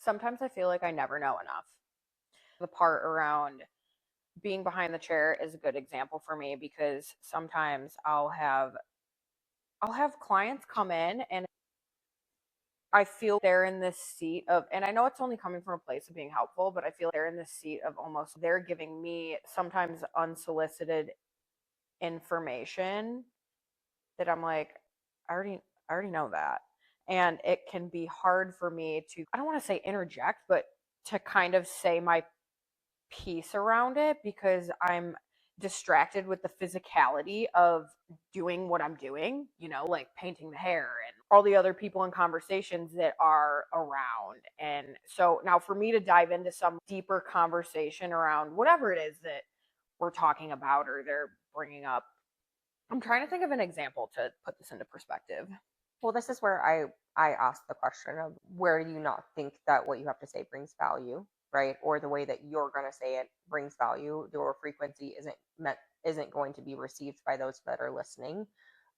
sometimes I feel like I never know enough. The part around being behind the chair is a good example for me because sometimes I'll have clients come in and I feel they're in this seat of, and I know it's only coming from a place of being helpful, but I feel they're in this seat of almost they're giving me sometimes unsolicited information that I'm like, I already know that. And it can be hard for me to, I don't want to say interject, but to kind of say my piece around it because I'm distracted with the physicality of doing what I'm doing, like painting the hair and all the other people and conversations that are around. And so now for me to dive into some deeper conversation around whatever it is that we're talking about or they're bringing up, I'm trying to think of an example to put this into perspective. Well, this is where I ask the question of where do you not think that what you have to say brings value, right? Or the way that you're going to say it brings value, your frequency isn't going to be received by those that are listening,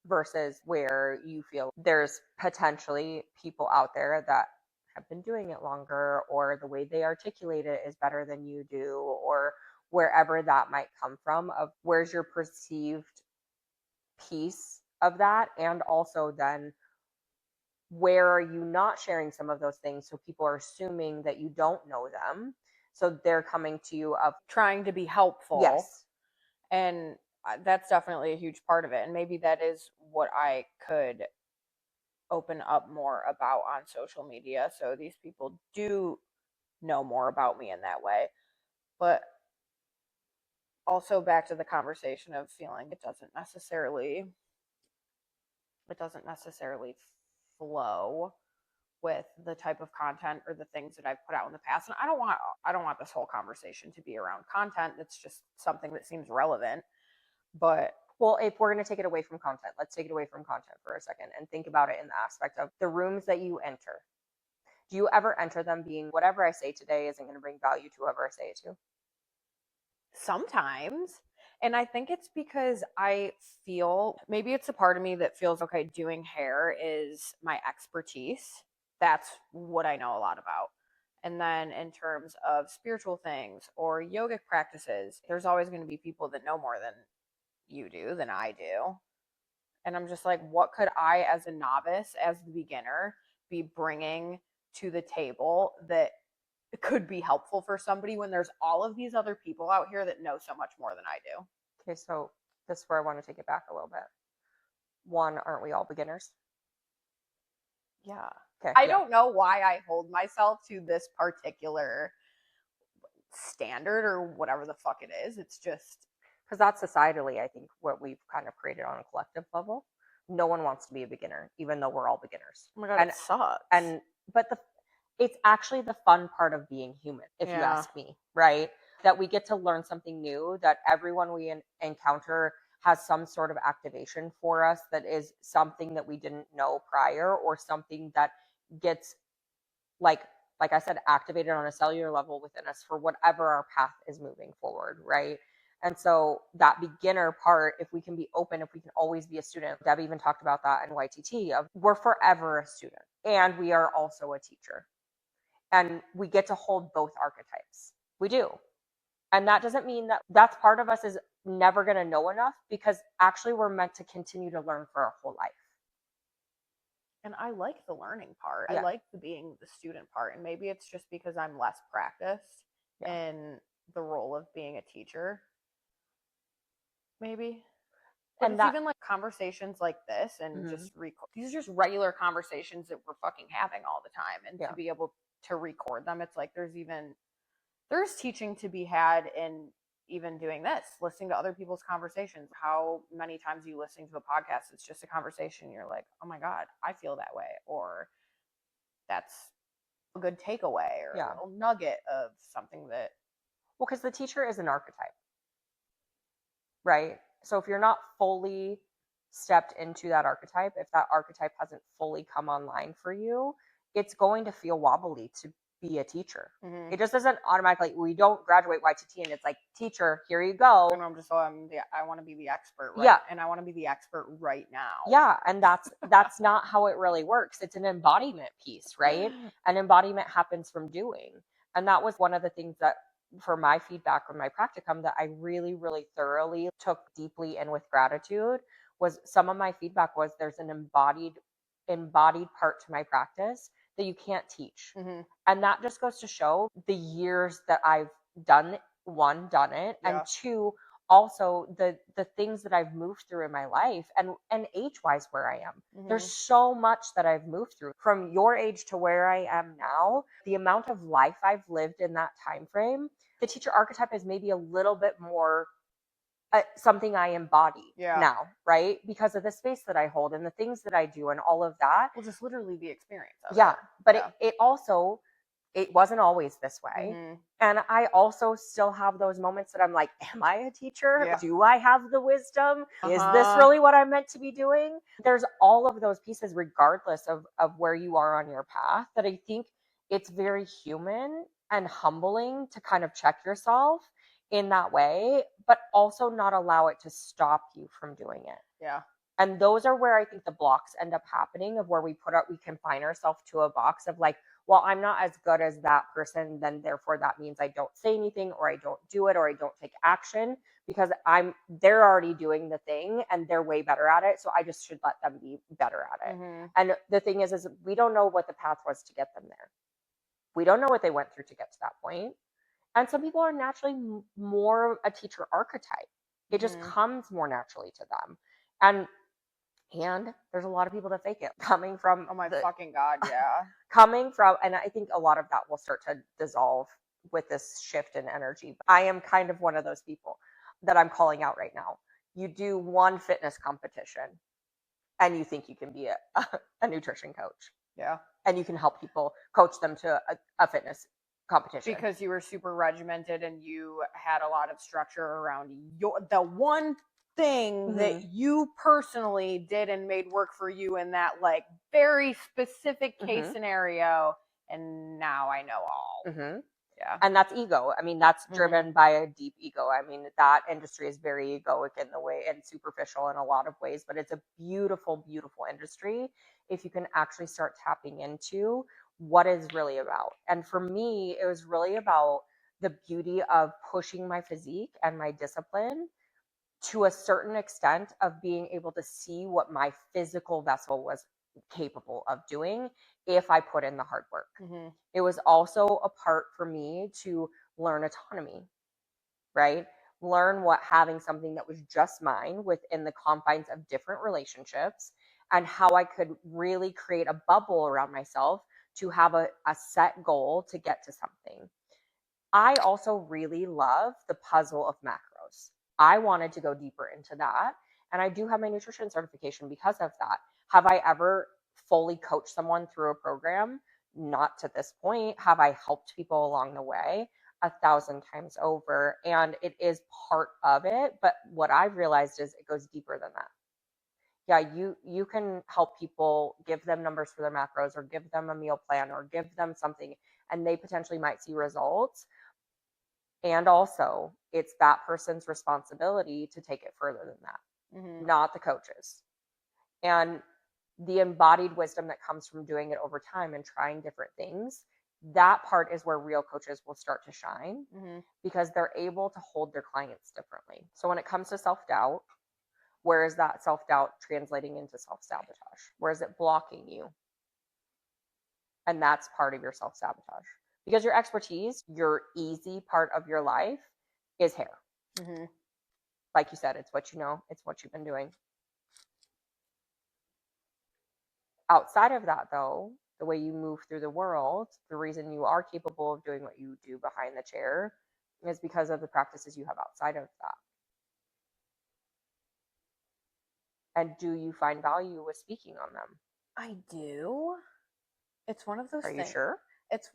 versus where you feel there's potentially people out there that have been doing it longer, or the way they articulate it is better than you do, or wherever that might come from, of where's your perceived piece of that. And also then where are you not sharing some of those things so people are assuming that you don't know them, so they're coming to you of trying to be helpful. Yes. And that's definitely a huge part of it. And maybe that is what I could open up more about on social media so these people do know more about me in that way. But also back to the conversation of feeling it doesn't necessarily flow with the type of content or the things that I've put out in the past. And I don't want this whole conversation to be around content. It's just something that seems relevant. But well, if we're going to take it away from content, let's take it away from content for a second and think about it in the aspect of the rooms that you enter. Do you ever enter them being, whatever I say today isn't going to bring value to whoever I say it to? Sometimes. And I think it's because I feel, maybe it's a part of me that feels, okay, doing hair is my expertise. That's what I know a lot about. And then in terms of spiritual things or yogic practices, there's always going to be people that know more than you do, than I do. And I'm just like, what could I, as a novice, as the beginner, be bringing to the table that could be helpful for somebody when there's all of these other people out here that know so much more than I do? Okay, so this is where I want to take it back a little bit. One, aren't we all beginners? Yeah. Okay. I don't know why I hold myself to this particular standard or whatever the fuck it is. It's just because that's societally, I think, what we've kind of created on a collective level. No one wants to be a beginner, even though we're all beginners. Oh my God, it sucks. But it's actually the fun part of being human, if you ask me, right? That we get to learn something new, that everyone we encounter has some sort of activation for us that is something that we didn't know prior, or something that gets, like I said, activated on a cellular level within us for whatever our path is moving forward, right? And so that beginner part, if we can be open, if we can always be a student, Deb even talked about that in YTT, of we're forever a student and we are also a teacher. And we get to hold both archetypes. We do. And that doesn't mean that that's part of us is never going to know enough, because actually we're meant to continue to learn for our whole life. And I like the learning part. Yeah. I like the being the student part. And maybe it's just because I'm less practiced in the role of being a teacher. Maybe. But it's even like conversations like this and just these are just regular conversations that we're fucking having all the time. And to be able to record them, it's like there's teaching to be had in even doing this, listening to other people's conversations. How many times are you listening to a podcast? It's just a conversation. You're like, oh my God, I feel that way. Or that's a good takeaway or a little nugget of something that. Well, because the teacher is an archetype, right? So if you're not fully stepped into that archetype, if that archetype hasn't fully come online for you, it's going to feel wobbly to be a teacher. Mhm. It just doesn't automatically, we don't graduate YTT and it's like, teacher, here you go. And I'm just, I want to be the expert, right? Yeah. And I want to be the expert right now. Yeah, and that's not how it really works. It's an embodiment piece, right? An embodiment happens from doing. And that was one of the things that, for my feedback on my practicum, that I really, really thoroughly took deeply in with gratitude, was some of my feedback was there's an embodied part to my practice that you can't teach. Mm-hmm. And that just goes to show the years that I've done it, Yeah. and two, also the things that I've moved through in my life, and age-wise where I am. Mhm. There's so much that I've moved through from your age to where I am now. The amount of life I've lived in that time frame, the teacher archetype is maybe a little bit more something I embody Yeah. now, right? Because of the space that I hold and the things that I do and all of that. Well, just literally the experience of Yeah, it. but Yeah. it also, it wasn't always this way. Mhm. And I also still have those moments that I'm like, am I a teacher? Yeah. Do I have the wisdom? Is this Uh-huh. really what I'm meant to be doing? There's all of those pieces, regardless of where you are on your path, that I think it's very human and humbling to kind of check yourself in that way, but also not allow it to stop you from doing it. Yeah. And those are where I think the blocks end up happening, of where we confine ourselves to a box of like, well, I'm not as good as that person, then therefore that means I don't say anything, or I don't do it, or I don't take action, because they're already doing the thing and they're way better at it. So I just should let them be better at it. Mm-hmm. And the thing is we don't know what the path was to get them there. We don't know what they went through to get to that point. And some people are naturally more a teacher archetype. It just comes more naturally to them. And there's a lot of people that fake it, coming from, oh my fucking God, yeah. Coming from, and I think a lot of that will start to dissolve with this shift in energy. I am kind of one of those people that I'm calling out right now. You do one fitness competition and you think you can be a nutrition coach. Yeah. And you can help people, coach them to a fitness competition. Because you were super regimented and you had a lot of structure around the one thing that you personally did and made work for you in that like very specific case scenario, and now I know all. Yeah. And that's ego. I mean, that's driven by a deep ego. I mean, that industry is very egoic in the way, and superficial in a lot of ways, but it's a beautiful, beautiful industry if you can actually start tapping into what is really about. And for me, it was really about the beauty of pushing my physique and my discipline to a certain extent, of being able to see what my physical vessel was capable of doing if I put in the hard work. It was also a part for me to learn autonomy, right? Learn what having something that was just mine within the confines of different relationships, and how I could really create a bubble around myself to have a set goal to get to something. I also really love the puzzle of macros. I wanted to go deeper into that. And I do have my nutrition certification because of that. Have I ever fully coached someone through a program? Not to this point. Have I helped people along the way? 1,000 times over. And it is part of it. But what I've realized is it goes deeper than that. Yeah, you can help people, give them numbers for their macros, or give them a meal plan, or give them something, and they potentially might see results. And also, it's that person's responsibility to take it further than that, not the coaches. And the embodied wisdom that comes from doing it over time and trying different things, that part is where real coaches will start to shine, because they're able to hold their clients differently. So when it comes to self-doubt, where is that self-doubt translating into self-sabotage? Where is it blocking you? And that's part of your self-sabotage. Because your expertise, your easy part of your life, is hair. Like you said, it's what you know, it's what you've been doing. Outside of that, though, the way you move through the world, the reason you are capable of doing what you do behind the chair is because of the practices you have outside of that. And do you find value with speaking on them? I do. It's one of those Are things. you sure? It's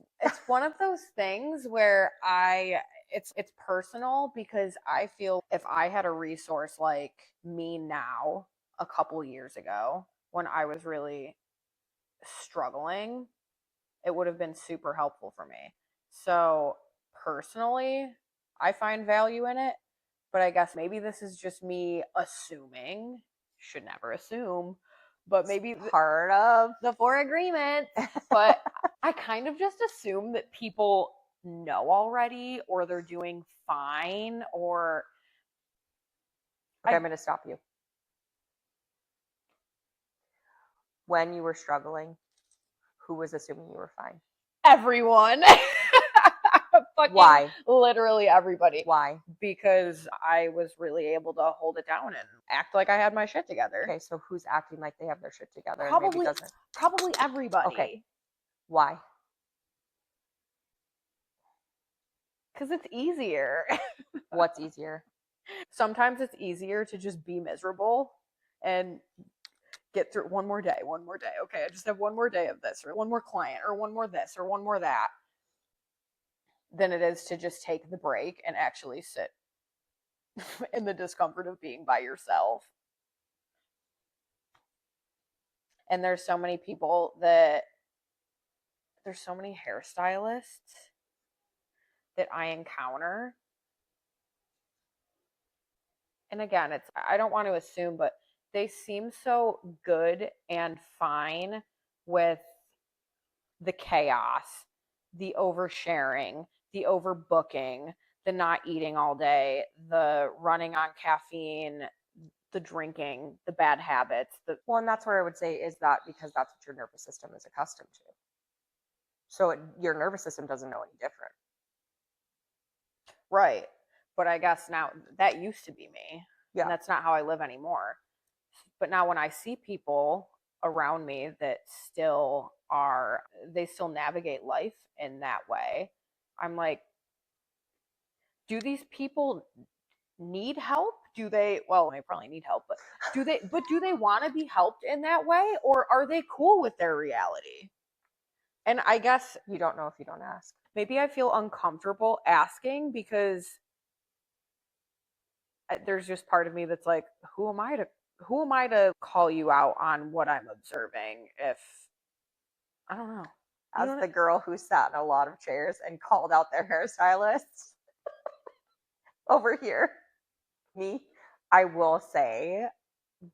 one of those things where it's personal, because I feel if I had a resource like me now a couple years ago when I was really struggling it would have been super helpful for me. So personally, I find value in it, but I guess maybe this is just me assuming, should never assume, but maybe part of the 4 agreements. But I kind of just assume that people know already, or they're doing fine, or okay, I'm going to stop you. When you were struggling, who was assuming you were fine? everyone. Why? Literally everybody. Why? Because I was really able to hold it down and act like I had my shit together. Okay, so who's acting like they have their shit together and Probably, maybe doesn't? probably everybody. Okay. Why? Because it's easier. What's easier? Sometimes it's easier to just be miserable and get through one more day. Okay, I just have one more day of this, or one more client, or one more this, or one more that, than it is to just take the break and actually sit in the discomfort of being by yourself. And there's so many people there's so many hairstylists that I encounter. And again, I don't want to assume, but they seem so good and fine with the chaos, the oversharing, the overbooking, the not eating all day, the running on caffeine, the drinking, the bad habits. Well, and that's where I would say is that because that's what your nervous system is accustomed to. So your nervous system doesn't know any different. Right. But I guess now that used to be me. Yeah. And that's not how I live anymore. But now when I see people around me that they still navigate life in that way, I'm like, do these people need help? Well, they probably need help, but do they want to be helped in that way, or are they cool with their reality? And I guess you don't know if you don't ask. Maybe I feel uncomfortable asking because there's just part of me that's like, who am I to call you out on what I'm observing? If I don't know. As the girl who sat in a lot of chairs and called out their hairstylists over here, me, I will say,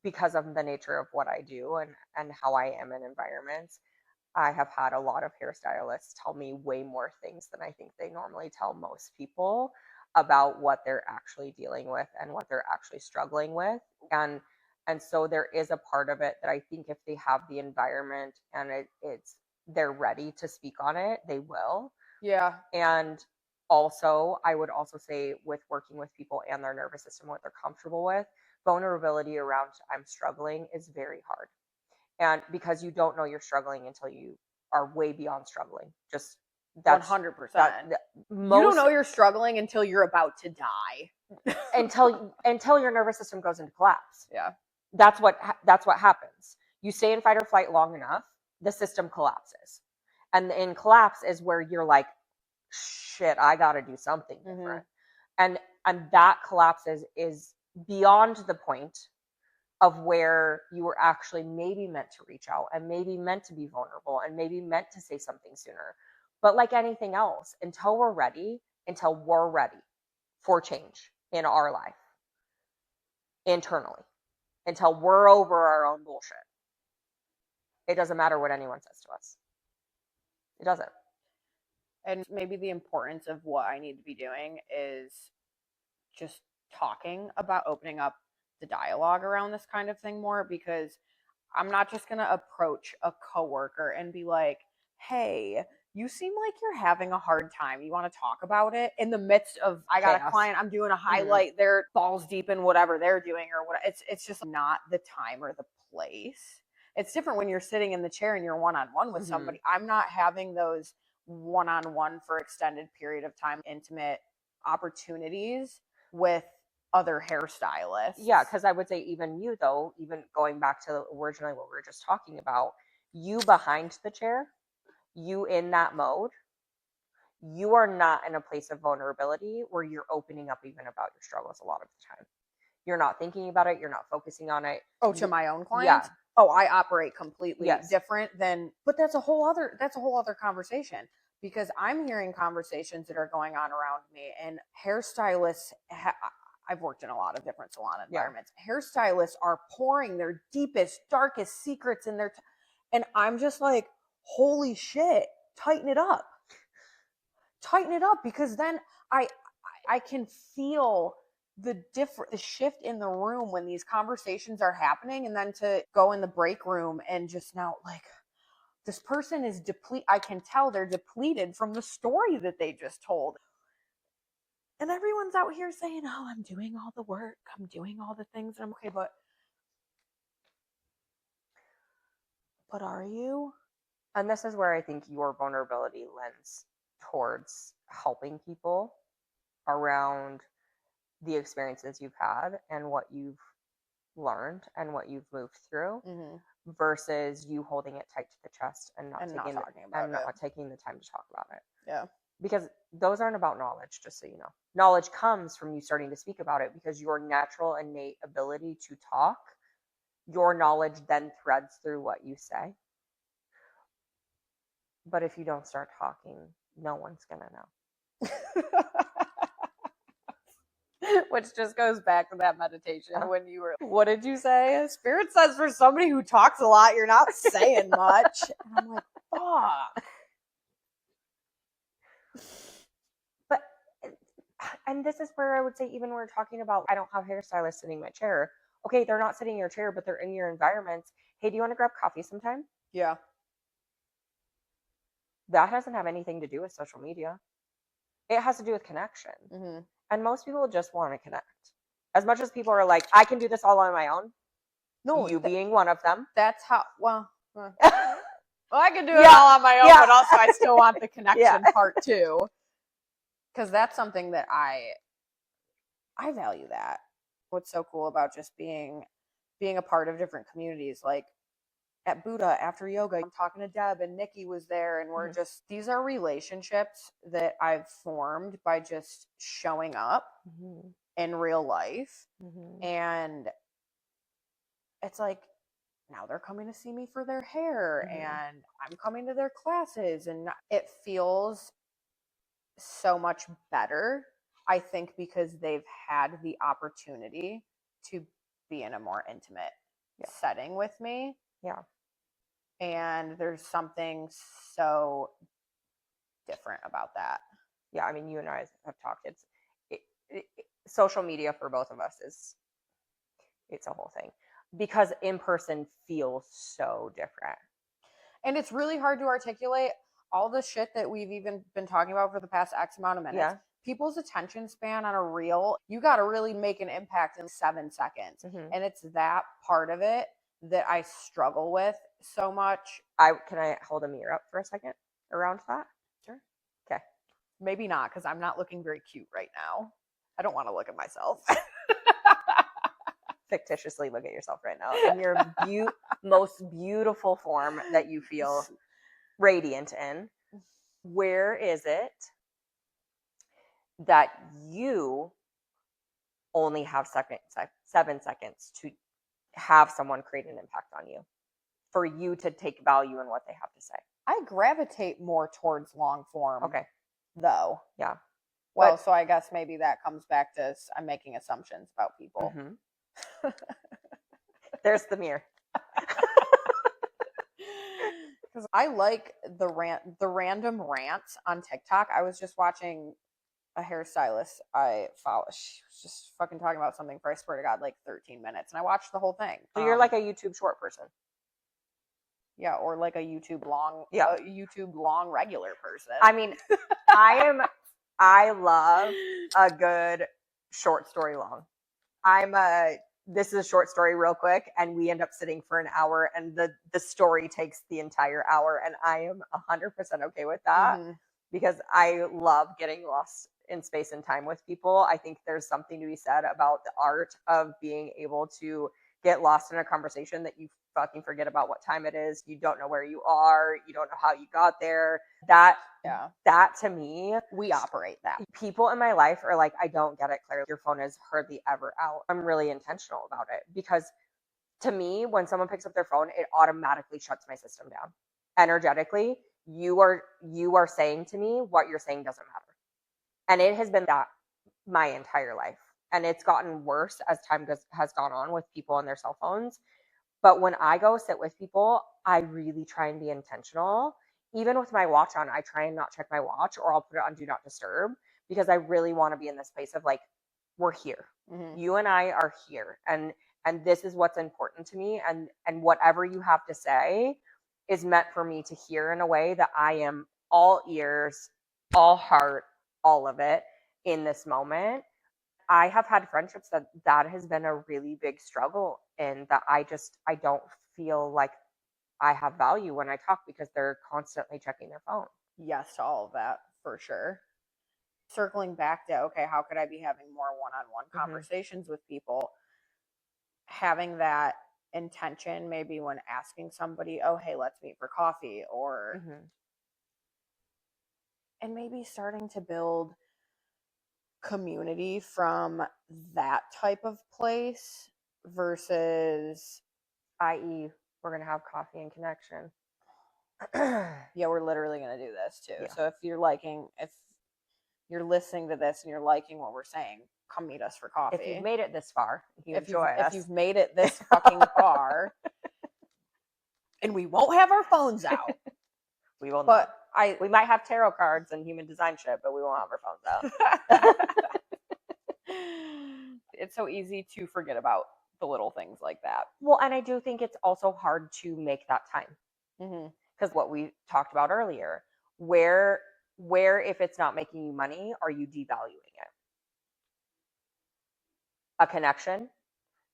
because of the nature of what I do and how I am in environments, I have had a lot of hairstylists tell me way more things than I think they normally tell most people about what they're actually dealing with and what they're actually struggling with. And so there is a part of it that I think if they have the environment and they're ready to speak on it, they will. Yeah. And also, I would also say with working with people and their nervous system, what they're comfortable with, vulnerability around I'm struggling is very hard. And because you don't know you're struggling until you are way beyond struggling. Just that's 100%. You don't know you're struggling until you're about to die. until your nervous system goes into collapse. Yeah. That's what happens. You stay in fight or flight long enough, the system collapses. And in collapse is where you're like, shit, I got to do something different. And that collapse is beyond the point of where you were actually maybe meant to reach out and maybe meant to be vulnerable and maybe meant to say something sooner. But like anything else, until we're ready for change in our life, internally, until we're over our own bullshit, it doesn't matter what anyone says to us. It doesn't. And maybe the importance of what I need to be doing is just talking about opening up the dialogue around this kind of thing more, because I'm not just going to approach a coworker and be like, hey, you seem like you're having a hard time. You want to talk about it? In the midst of, I got a client, I'm doing a highlight, they're balls deep in whatever they're doing or what. It's just not the time or the place. It's different when you're sitting in the chair and you're one-on-one with somebody. I'm not having those one-on-one for extended period of time, intimate opportunities with other hairstylists. Yeah, because I would say even you, though, even going back to originally what we were just talking about, you behind the chair, you in that mode, you are not in a place of vulnerability where you're opening up even about your struggles a lot of the time. You're not thinking about it. You're not focusing on it. Oh, to my own clients? Oh, I operate completely Yes. different than, but that's a whole other conversation, because I'm hearing conversations that are going on around me, and hairstylists, I've worked in a lot of different salon environments. Yeah. Hairstylists are pouring their deepest, darkest secrets in their, and I'm just like, holy shit, tighten it up, because then I can feel the shift in the room when these conversations are happening, and then to go in the break room and just now, like, this person is I can tell they're depleted from the story that they just told. And everyone's out here saying, oh, I'm doing all the work, I'm doing all the things, and I'm okay, but are you? And this is where I think your vulnerability lends towards helping people around the experiences you've had and what you've learned and what you've moved through, versus you holding it tight to the chest and not taking the time to talk about it. Yeah. Because those aren't about knowledge, just so you know. Knowledge comes from you starting to speak about it, because your natural innate ability to talk, your knowledge then threads through what you say. But if you don't start talking, no one's going to know. Which just goes back to that meditation when you were, what did you say? Spirit says for somebody who talks a lot, you're not saying much. And I'm like, fuck. But, and this is where I would say, even when we're talking about, I don't have hairstylists sitting in my chair. Okay, they're not sitting in your chair, but they're in your environments. Hey, do you want to grab coffee sometime? Yeah. That doesn't have anything to do with social media. It has to do with connection. And most people just want to connect. As much as people are like, I can do this all on my own. No, you being one of them. That's how, well, I can do it all on my own, but also I still want the connection part too. Because that's something that I value that. What's so cool about just being a part of different communities, like at Buddha after yoga, I'm talking to Deb, and Nikki was there, and we're just, these are relationships that I've formed by just showing up in real life. And it's like, now they're coming to see me for their hair, and I'm coming to their classes, and it feels so much better, I think, because they've had the opportunity to be in a more intimate setting with me. Yeah. And there's something so different about that. Yeah, I mean, you and I have talked. Social media for both of us it's a whole thing, because in person feels so different. And it's really hard to articulate all the shit that we've even been talking about for the past X amount of minutes. Yeah. People's attention span on a reel, you got to really make an impact in 7 seconds. And it's that part of it that I struggle with so much. Can I hold a mirror up for a second around that? Sure. Okay. Maybe not, because I'm not looking very cute right now. I don't want to look at myself. Fictitiously look at yourself right now in your most beautiful form that you feel radiant in. Where is it that you only have 7 seconds to have someone create an impact on you, for you to take value in what they have to say? I gravitate more towards long form. Okay. Though. Yeah. Well, so I guess maybe that comes back to I'm making assumptions about people. There's the mirror. Because I like the random rants on TikTok. I was just watching a hairstylist I follow. She was just fucking talking about something for, I swear to God, like 13 minutes. And I watched the whole thing. So you're like a YouTube short person. Yeah, or like a YouTube long regular person. I mean, I love a good short story long. This is a short story real quick, and we end up sitting for an hour, and the story takes the entire hour, and I am 100% okay with that, because I love getting lost in space and time with people. I think there's something to be said about the art of being able to get lost in a conversation that you fucking forget about what time it is. You don't know where you are. You don't know how you got there. That to me, we operate that. People in my life are like, I don't get it, Claire. Your phone is hardly ever out. I'm really intentional about it, because To me, when someone picks up their phone, it automatically shuts my system down. Energetically, you are saying to me what you're saying doesn't matter. And it has been that my entire life. And it's gotten worse as time has gone on with people on their cell phones. But when I go sit with people, I really try and be intentional. Even with my watch on, I try and not check my watch, or I'll put it on do not disturb, because I really want to be in this place of like, we're here. Mm-hmm. You and I are here. And this is what's important to me. And whatever you have to say is meant for me to hear in a way that I am all ears, all heart, all of it in this moment. I have had friendships that has been a really big struggle, and that I don't feel like I have value when I talk, because they're constantly checking their phone. Yes to all of that, for sure. Circling back to, okay, how could I be having more one-on-one conversations with people? Having that intention, maybe when asking somebody, oh, hey, let's meet for coffee, or and maybe starting to build community from that type of place versus, i.e., we're going to have coffee and connection. yeah, we're literally going to do this too. Yeah. So if you're listening to this and you're liking what we're saying, come meet us for coffee. If you've made it this far, if you've made it this fucking far, and we won't have our phones out. We will But not. We might have tarot cards and human design shit, but we won't have our phones out. It's so easy to forget about the little things like that. Well, and I do think it's also hard to make that time. Because what we talked about earlier, where if it's not making you money, are you devaluing it? A connection,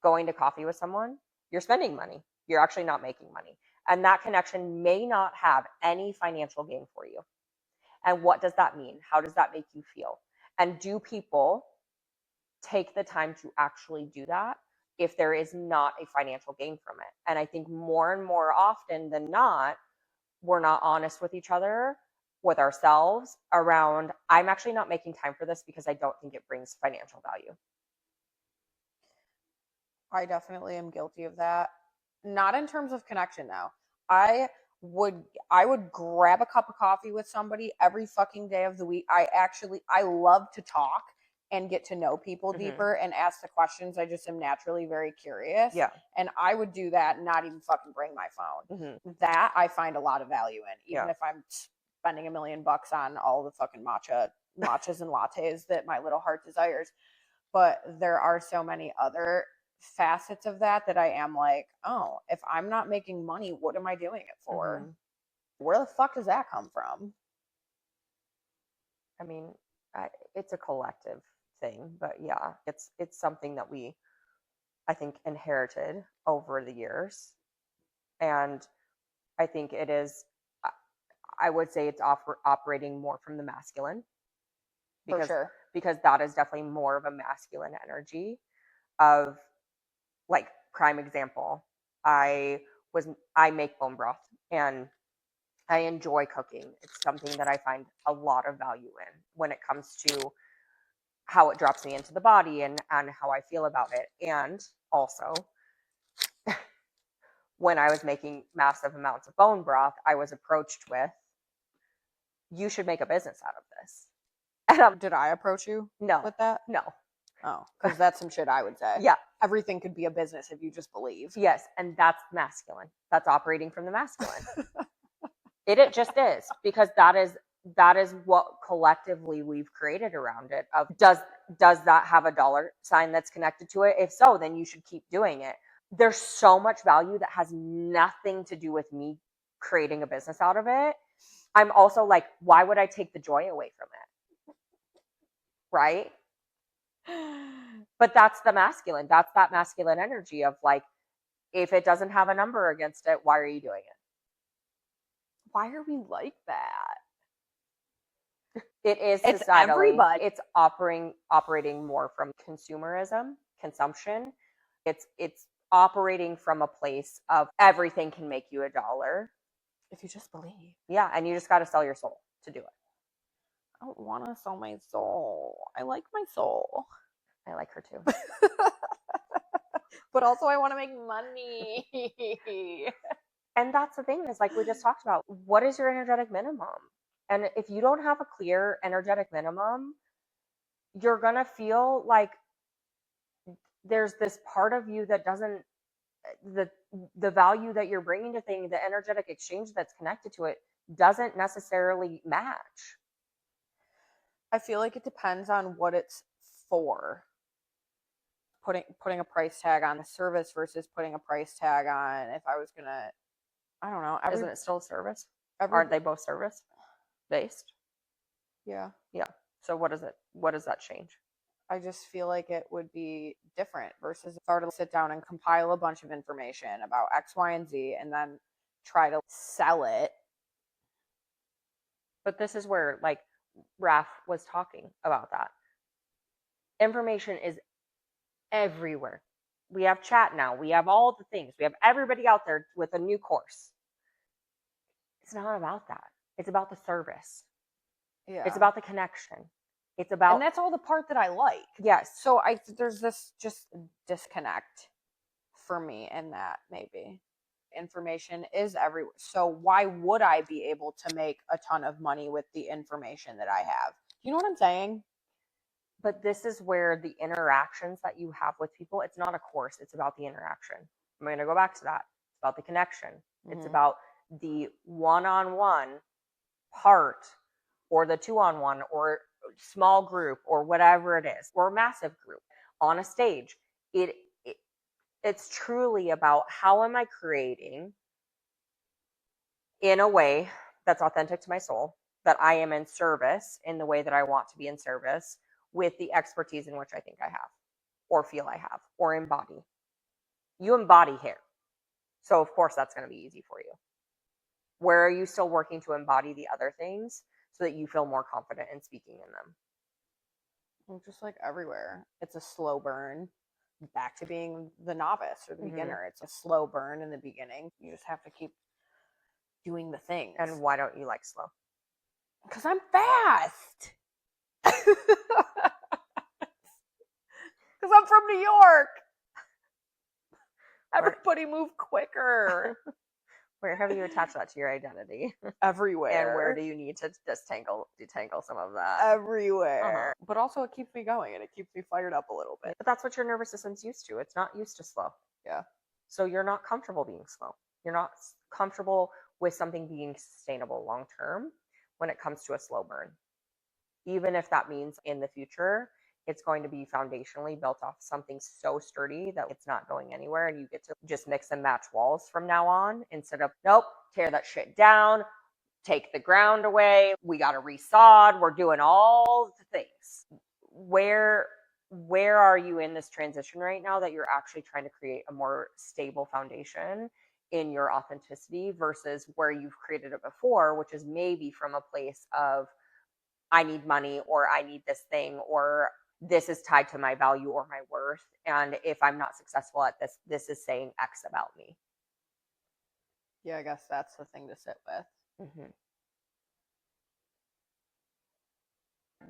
going to coffee with someone, you're spending money. You're actually not making money. And that connection may not have any financial gain for you. And what does that mean? How does that make you feel? And do people take the time to actually do that if there is not a financial gain from it? And I think more and more often than not, we're not honest with each other, with ourselves, around, I'm actually not making time for this because I don't think it brings financial value. I definitely am guilty of that. Not in terms of connection though. I would grab a cup of coffee with somebody every fucking day of the week. I love to talk and get to know people deeper and ask the questions. I just am naturally very curious. Yeah. And I would do that and not even fucking bring my phone. That I find a lot of value in, even if I'm spending $1 million on all the fucking matchas and lattes that my little heart desires. But there are so many other facets of that I am like, oh, if I'm not making money, what am I doing it for? Where the fuck does that come from? I mean, it's a collective thing, but yeah, it's something that we, I think, inherited over the years. And I think it is, I would say it's operating more from the masculine. Because, for sure. Because that is definitely more of a masculine energy of, like, prime example, I make bone broth and I enjoy cooking. It's something that I find a lot of value in when it comes to how it drops me into the body and how I feel about it. And also, when I was making massive amounts of bone broth, I was approached with, you should make a business out of this. And did I approach you with that? No. Oh, because that's some shit I would say. Yeah. Everything could be a business if you just believe. Yes, and that's masculine. That's operating from the masculine. It just is, because that is what collectively we've created around it. Of does that have a dollar sign that's connected to it? If so, then you should keep doing it. There's so much value that has nothing to do with me creating a business out of it. I'm also like, why would I take the joy away from it? Right? But that's the masculine. That's that masculine energy of like, if it doesn't have a number against it, why are you doing it? Why are we like that? It is It's societally. everybody. It's operating more from consumerism, consumption. It's operating from a place of everything can make you $1 if you just believe. Yeah, and you just got to sell your soul to do it. I don't want to sell my soul. I like my soul. I like her too. But also I want to make money. And that's the thing, is like we just talked about, what is your energetic minimum? And if you don't have a clear energetic minimum, you're going to feel like there's this part of you that doesn't, the the value that you're bringing to things, the energetic exchange that's connected to it, doesn't necessarily match. I feel like it depends on what it's for. Putting a price tag on a service versus putting a price tag on, if I was gonna, I don't know. Isn't it still a service? Every, Aren't they both service based? yeah. Yeah. So what does that change? I just feel like it would be different versus if I were to sit down and compile a bunch of information about X, Y, and Z and then try to sell it. But this is where, like, Raph was talking about that. Information is everywhere. We have chat now. We have all the things. We have everybody out there with a new course. It's not about that. It's about the service. Yeah. It's about the connection. It's about, and that's all the part that I like. Yes. So there's this just disconnect for me in that. Maybe information is everywhere. So why would I be able to make a ton of money with the information that I have? You know what I'm saying? But this is where the interactions that you have with people, it's not a course, it's about the interaction. I'm going to go back to that. It's about the connection. It's about the one-on-one part, or the two-on-one, or small group, or whatever it is, or a massive group on a stage. It's truly about, how am I creating in a way that's authentic to my soul, that I am in service in the way that I want to be in service, with the expertise in which I think I have, or feel I have, or embody. You embody hair. So of course that's going to be easy for you. Where are you still working to embody the other things so that you feel more confident in speaking in them? Well, just like everywhere, it's a slow burn. Back to being the novice or the beginner. It's a slow burn in the beginning. You just have to keep doing the things. And why don't you like slow? Because I'm fast. Because I'm from New York. Everybody move quicker. Where have you attached that to your identity? Everywhere. And where do you need to detangle some of that? Everywhere. But also it keeps me going and it keeps me fired up a little bit. But that's what your nervous system's used to. It's not used to slow. Yeah. So you're not comfortable being slow. You're not comfortable with something being sustainable long term when it comes to a slow burn. Even if that means in the future it's going to be foundationally built off something so sturdy that it's not going anywhere, and you get to just mix and match walls from now on, instead of, nope, tear that shit down, take the ground away, we got to resod, we're doing all the things. Where are you in this transition right now that you're actually trying to create a more stable foundation in your authenticity, versus where you've created it before, which is maybe from a place of, I need money, or I need this thing, or this is tied to my value or my worth, and if I'm not successful at this, this is saying X about me. Yeah, I guess that's the thing to sit with.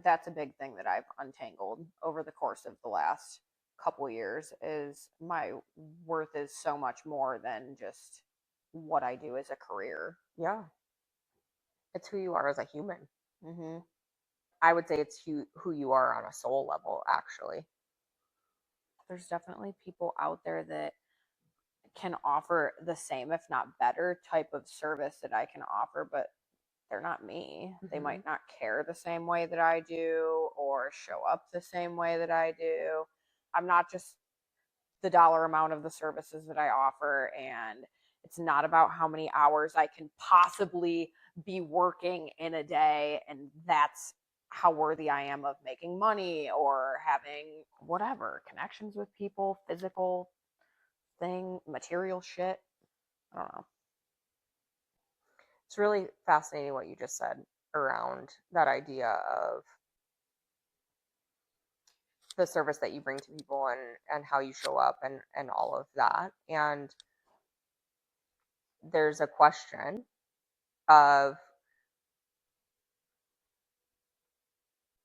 That's a big thing that I've untangled over the course of the last couple years, is my worth is so much more than just what I do as a career. Yeah. It's who you are as a human. I would say it's who you are on a soul level, actually. There's definitely people out there that can offer the same, if not better, type of service that I can offer, but they're not me. They might not care the same way that I do, or show up the same way that I do. I'm not just the dollar amount of the services that I offer, and it's not about how many hours I can possibly be working in a day, and that's how worthy I am of making money or having whatever connections with people, physical thing, material shit. I don't know. It's really fascinating what you just said around that idea of the service that you bring to people, and how you show up, and all of that. And there's a question of,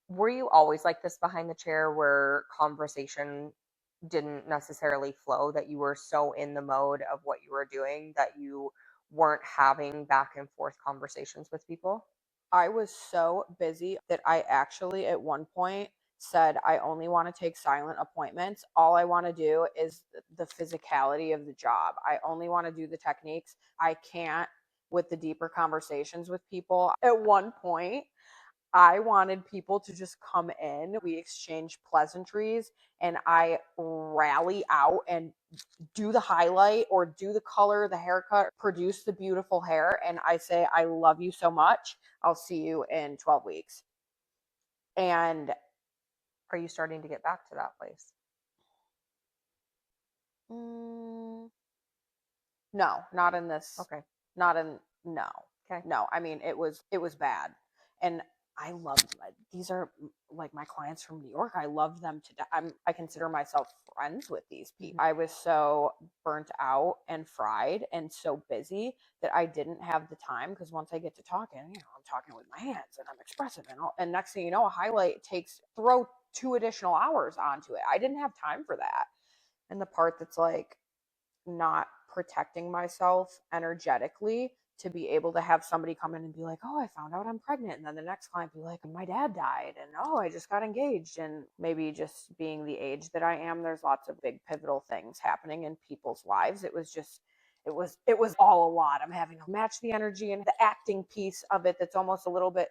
were you always like this behind the chair, where conversation didn't necessarily flow, that you were so in the mode of what you were doing that you weren't having back and forth conversations with people? I was so busy that I actually at one point said, I only want to take silent appointments. All I want to do is the physicality of the job. I only want to do the techniques. I can't with the deeper conversations with people. At one point, I wanted people to just come in. We exchange pleasantries and I rally out and do the highlight or do the color, the haircut, produce the beautiful hair. And I say, I love you so much. I'll see you in 12 weeks. And Are you starting to get back to that place? no, not in this. Okay. Not in, no. Okay. No, I mean, it was bad. And I love, these are like my clients from New York. I love them to death. I consider myself friends with these people. I was so burnt out and fried and so busy that I didn't have the time, because once I get to talking, I'm talking with my hands and I'm expressive and all, and next thing you know, a highlight throw 2 additional hours onto it. I didn't have time for that. And the part that's like not protecting myself energetically to be able to have somebody come in and be like, oh, I found out I'm pregnant. And then the next client be like, my dad died. And oh, I just got engaged. And maybe just being the age that I am, there's lots of big pivotal things happening in people's lives. It was all a lot. I'm having to match the energy and the acting piece of it that's almost a little bit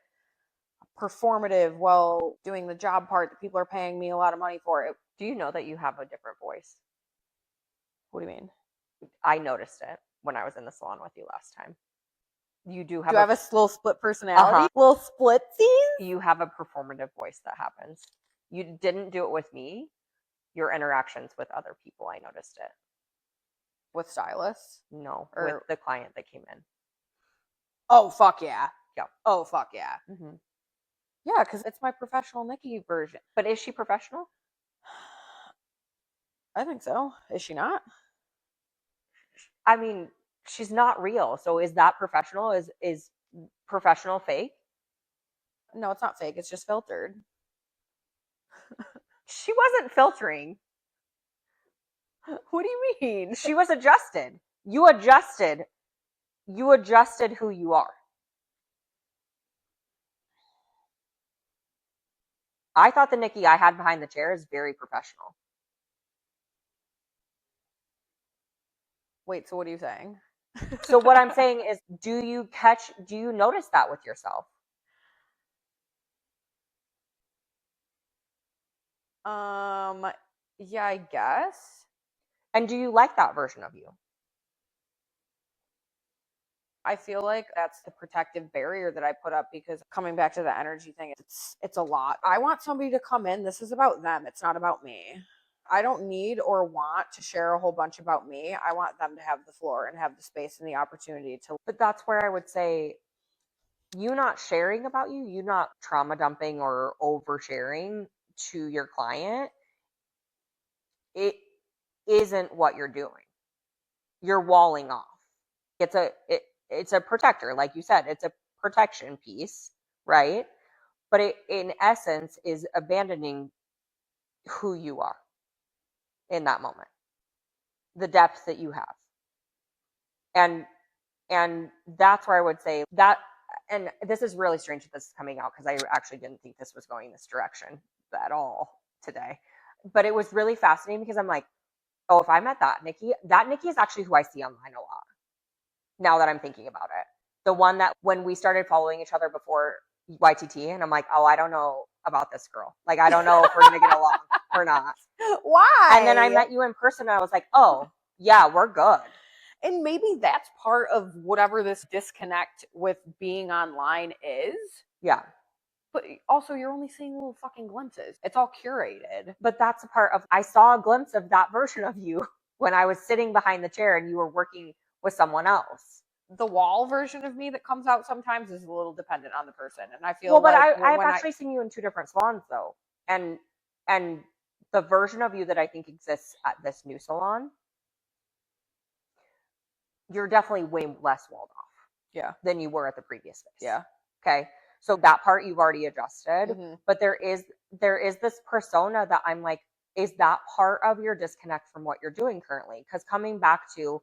performative while doing the job part that people are paying me a lot of money for. Do you know that you have a different voice? What do you mean? I noticed it when I was in the salon with you last time. You do have, do I have a little split personality? Little splitsies? You have a performative voice that happens. You didn't do it with me. Your interactions with other people, I noticed it. With stylists? No, with the client that came in. Oh, fuck yeah. Yeah. Oh, fuck yeah. Mm-hmm. Yeah, because it's my professional Nikki version. But is she professional? I think so. Is she not? I mean, she's not real. So is that professional? Is professional fake? No, it's not fake. It's just filtered. She wasn't filtering. What do you mean? She was adjusted. You adjusted who you are. I thought the Nikki I had behind the chair is very professional. Wait, so what are you saying? So what I'm saying is, do you notice that with yourself? Yeah, I guess. And do you like that version of you? I feel like that's the protective barrier that I put up, because coming back to the energy thing, it's a lot. I want somebody to come in. This is about them. It's not about me. I don't need or want to share a whole bunch about me. I want them to have the floor and have the space and the opportunity to. But that's where I would say, you not sharing about you not trauma dumping or oversharing to your client, it isn't what you're doing. You're walling off. It's a protector, like you said, it's a protection piece, right? But it, in essence, is abandoning who you are in that moment, the depth that you have. And that's where I would say that, and this is really strange that this is coming out, because I actually didn't think this was going this direction at all today. But it was really fascinating, because I'm like, oh, if I met that Nikki is actually who I see online a lot, now that I'm thinking about it. The one that when we started following each other before YTT, and I'm like, oh, I don't know about this girl. Like, I don't know if we're going to get along or not. Why? And then I met you in person, and I was like, oh, yeah, we're good. And maybe that's part of whatever this disconnect with being online is. Yeah. But also, you're only seeing little fucking glimpses. It's all curated. But that's a part of, I saw a glimpse of that version of you when I was sitting behind the chair and you were working with someone else. The wall version of me that comes out sometimes is a little dependent on the person. And I feel well, but I've actually seen you in 2 different salons, though. And the version of you that I think exists at this new salon, you're definitely way less walled off than you were at the previous space. Yeah. Okay. So that part you've already adjusted, but there is this persona that I'm like, is that part of your disconnect from what you're doing currently? Because coming back to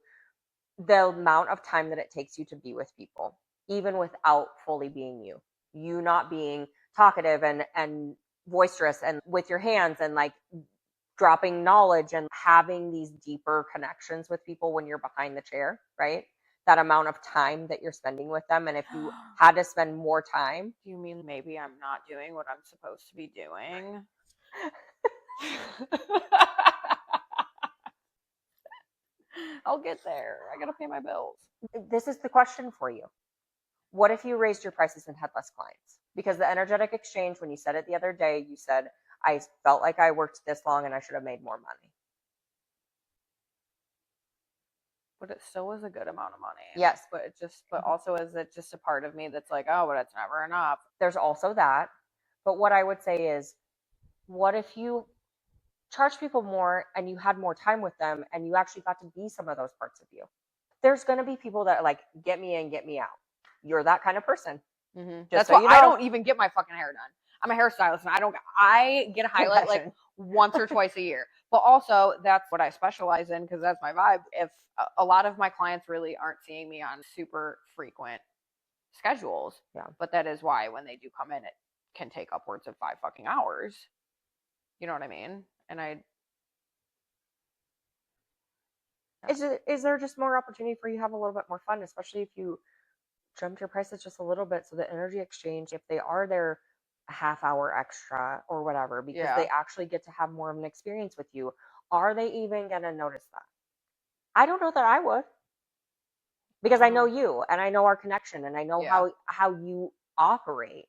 the amount of time that it takes you to be with people, even without fully being you, you not being talkative and boisterous and with your hands and like dropping knowledge and having these deeper connections with people when you're behind the chair, right? That amount of time that you're spending with them. And if you had to spend more time. Do you mean maybe I'm not doing what I'm supposed to be doing? I'll get there. I gotta pay my bills. This is the question for you. What if you raised your prices and had less clients? Because the energetic exchange, when you said it the other day, you said, I felt like I worked this long and I should have made more money. But it still was a good amount of money. Yes. But also is it just a part of me that's like, oh, but it's never enough. There's also that. But what I would say is, what if you charge people more and you had more time with them and you actually got to be some of those parts of you? There's going to be people that are like, get me in, get me out. You're that kind of person. Mm-hmm. That's why I don't even get my fucking hair done. I'm a hairstylist and I get a highlight like once or twice a year. But also that's what I specialize in because that's my vibe. If a lot of my clients really aren't seeing me on super frequent schedules, but that is why when they do come in, it can take upwards of 5 fucking hours. You know what I mean? And is there just more opportunity for you to have a little bit more fun, especially if you jumped your prices just a little bit, so the energy exchange, if they are there a half hour extra or whatever, because they actually get to have more of an experience with you, are they even gonna notice that? I don't know that I would, because I know you and I know our connection and I know how you operate.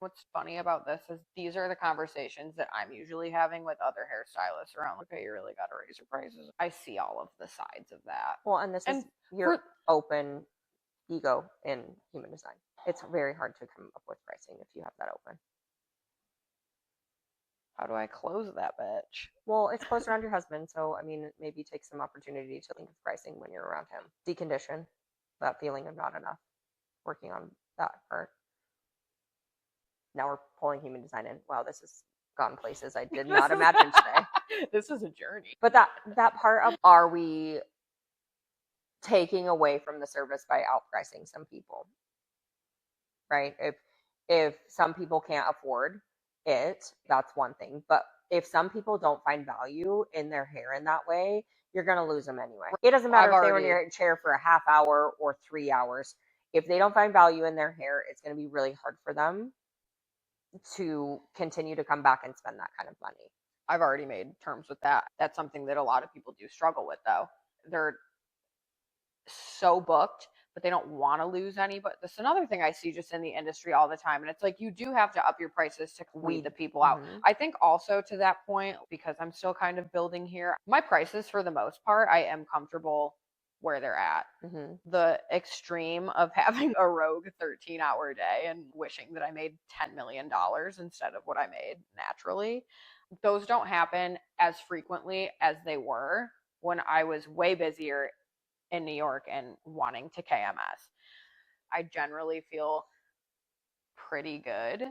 What's funny about this is these are the conversations that I'm usually having with other hairstylists around. Okay, you really got to raise your prices. I see all of the sides of that. Well, and this is your open ego in human design. It's very hard to come up with pricing if you have that open. How do I close that bitch? Well, it's closed around your husband, so I mean, maybe take some opportunity to think of pricing when you're around him. Decondition that feeling of not enough. Working on that part. Now we're pulling human design in. Wow, this has gone places I did not imagine today. This is a journey. But that part of, are we taking away from the service by outpricing some people? Right? If some people can't afford it, that's one thing. But if some people don't find value in their hair in that way, you're going to lose them anyway. It doesn't matter if they were in your chair for a half hour or 3 hours. If they don't find value in their hair, it's going to be really hard for them to continue to come back and spend that kind of money. I've already made terms with that. That's something that a lot of people do struggle with, though. They're so booked, but they don't want to lose any. But that's another thing I see just in the industry all the time. And it's like, you do have to up your prices to weed the people out. I think also to that point, because I'm still kind of building here, my prices for the most part, I am comfortable where they're at. The extreme of having a rogue 13-hour day and wishing that I made $10 million instead of what I made naturally, those don't happen as frequently as they were when I was way busier in New York and wanting to KMS. I generally feel pretty good,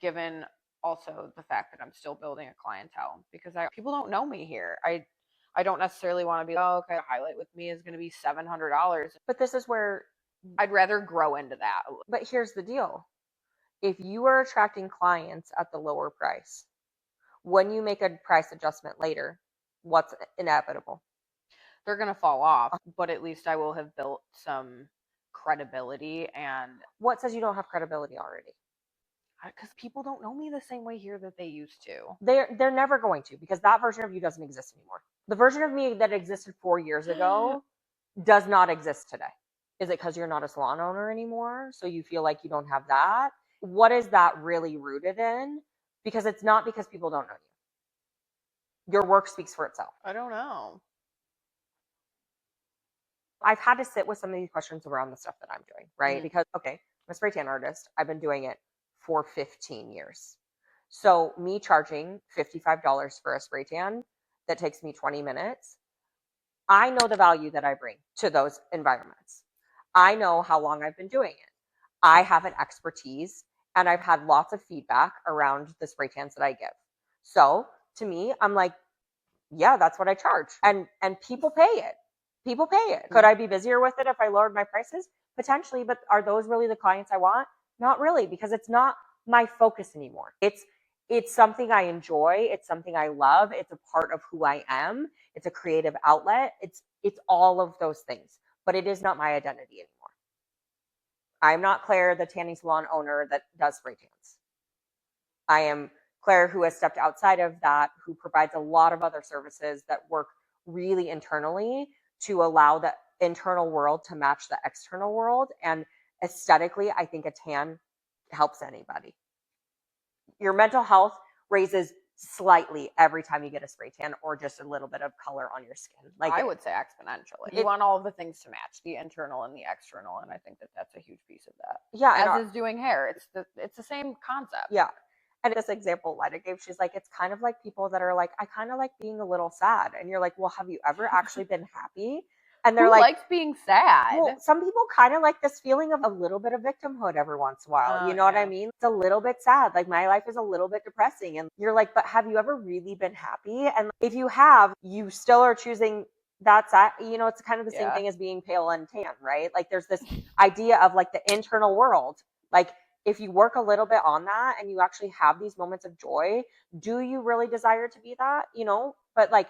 given also the fact that I'm still building a clientele, because people don't know me here. I don't necessarily want to be, oh, okay, the highlight with me is going to be $700. But this is where I'd rather grow into that. But here's the deal. If you are attracting clients at the lower price, when you make a price adjustment later, what's inevitable? They're going to fall off, but at least I will have built some credibility. And what says you don't have credibility already? Because people don't know me the same way here that they used to. They're never going to, because that version of you doesn't exist anymore. The version of me that existed 4 years ago does not exist today. Is it because you're not a salon owner anymore? So you feel like you don't have that? What is that really rooted in? Because it's not because people don't know you. Your work speaks for itself. I don't know. I've had to sit with some of these questions around the stuff that I'm doing, right? Because, okay, I'm a spray tan artist. I've been doing it for 15 years. So me charging $55 for a spray tan that takes me 20 minutes, I know the value that I bring to those environments. I know how long I've been doing it. I have an expertise And I've had lots of feedback around the spray tans that I give. So to me, I'm like, yeah, that's what I charge. And people pay it. People pay it. Could I be busier with it if I lowered my prices? Potentially, but are those really the clients I want? Not really, because it's not my focus anymore. It's something I enjoy, it's something I love, it's a part of who I am, it's a creative outlet. It's all of those things, but it is not my identity anymore. I'm not Claire, the tanning salon owner that does spray tans. I am Claire, who has stepped outside of that, who provides a lot of other services that work really internally to allow the internal world to match the external world. And aesthetically, I think a tan helps anybody. Your mental health raises slightly every time you get a spray tan or just a little bit of color on your skin. Like, I would say exponentially. You want all of the things to match, the internal and the external, and I think that that's a huge piece of that. Yeah, as is doing hair. It's the same concept. Yeah. And this example Lida gave, she's like, it's kind of like people that are like, I kind of like being a little sad. And you're like, well, have you ever actually been happy? And they're Who like, likes being sad? Well, some people kind of like this feeling of a little bit of victimhood every once in a while. You know what I mean? It's a little bit sad. Like, my life is a little bit depressing. And you're like, but have you ever really been happy? And if you have, you still are choosing that side. You know, it's kind of the same thing as being pale and tan, right? Like, there's this idea of like the internal world. Like, if you work a little bit on that and you actually have these moments of joy, do you really desire to be that? You know, but like,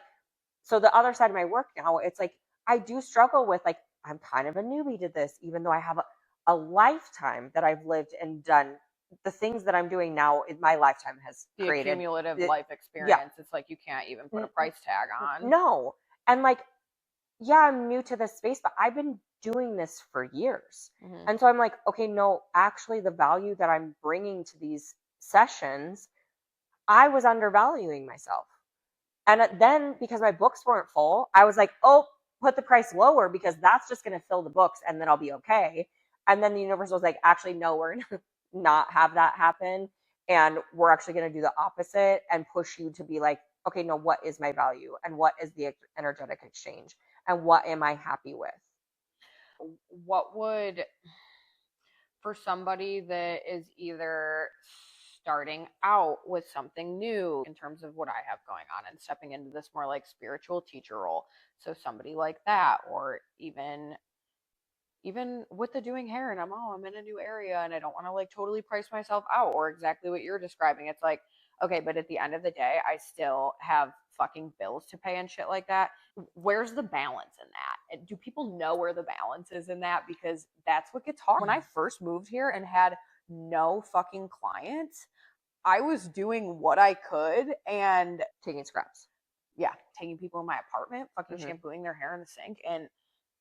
so the other side of my work now, it's like, I do struggle with like, I'm kind of a newbie to this, even though I have a lifetime that I've lived and done the things that I'm doing now in my lifetime has the created cumulative life experience. It's like you can't even put a price tag on. No. And like, yeah, I'm new to this space, but I've been doing this for years. And so I'm like, okay, no, actually the value that I'm bringing to these sessions, I was undervaluing myself. And then because my books weren't full, I was like, oh, put the price lower because that's just going to fill the books and then I'll be okay. And then the universe was like, actually, no, we're going to not have that happen. And we're actually going to do the opposite and push you to be like, okay, no, what is my value? And what is the energetic exchange? And what am I happy with? What would, for somebody that is either starting out with something new in terms of what I have going on and stepping into this more like spiritual teacher role, so somebody like that, or even with the doing hair and I'm in a new area and I don't want to like totally price myself out, or exactly what you're describing. It's like, okay, but at the end of the day, I still have fucking bills to pay and shit like that. Where's the balance in that? Do people know where the balance is in that? Because that's what gets hard. When I first moved here and had no fucking clients, I was doing what I could and taking scraps. Yeah, taking people in my apartment, fucking shampooing their hair in the sink. And,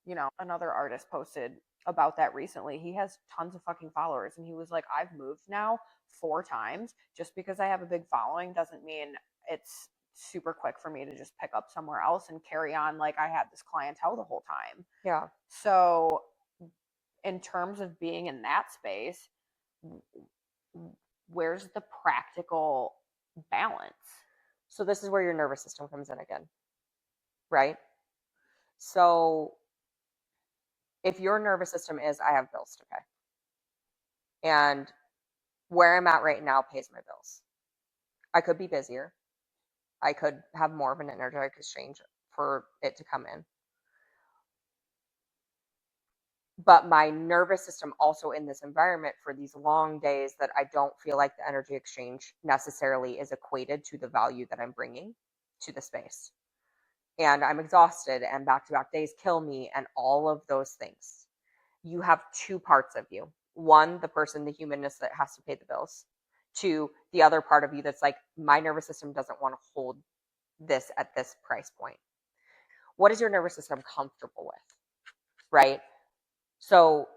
you know, another artist posted about that recently. He has tons of fucking followers, and he was like, I've moved now 4 times. Just because I have a big following doesn't mean it's super quick for me to just pick up somewhere else and carry on like I had this clientele the whole time. Yeah. So in terms of being in that space, where's the practical balance? So this is where your nervous system comes in again, right? So if your nervous system is, I have bills to pay, and where I'm at right now pays my bills. I could be busier. I could have more of an energetic exchange for it to come in. But my nervous system also in this environment for these long days that I don't feel like the energy exchange necessarily is equated to the value that I'm bringing to the space. And I'm exhausted and back-to-back days kill me and all of those things. You have 2 parts of you. 1, the person, the humanness that has to pay the bills. 2, the other part of you that's like, my nervous system doesn't want to hold this at this price point. What is your nervous system comfortable with, right? So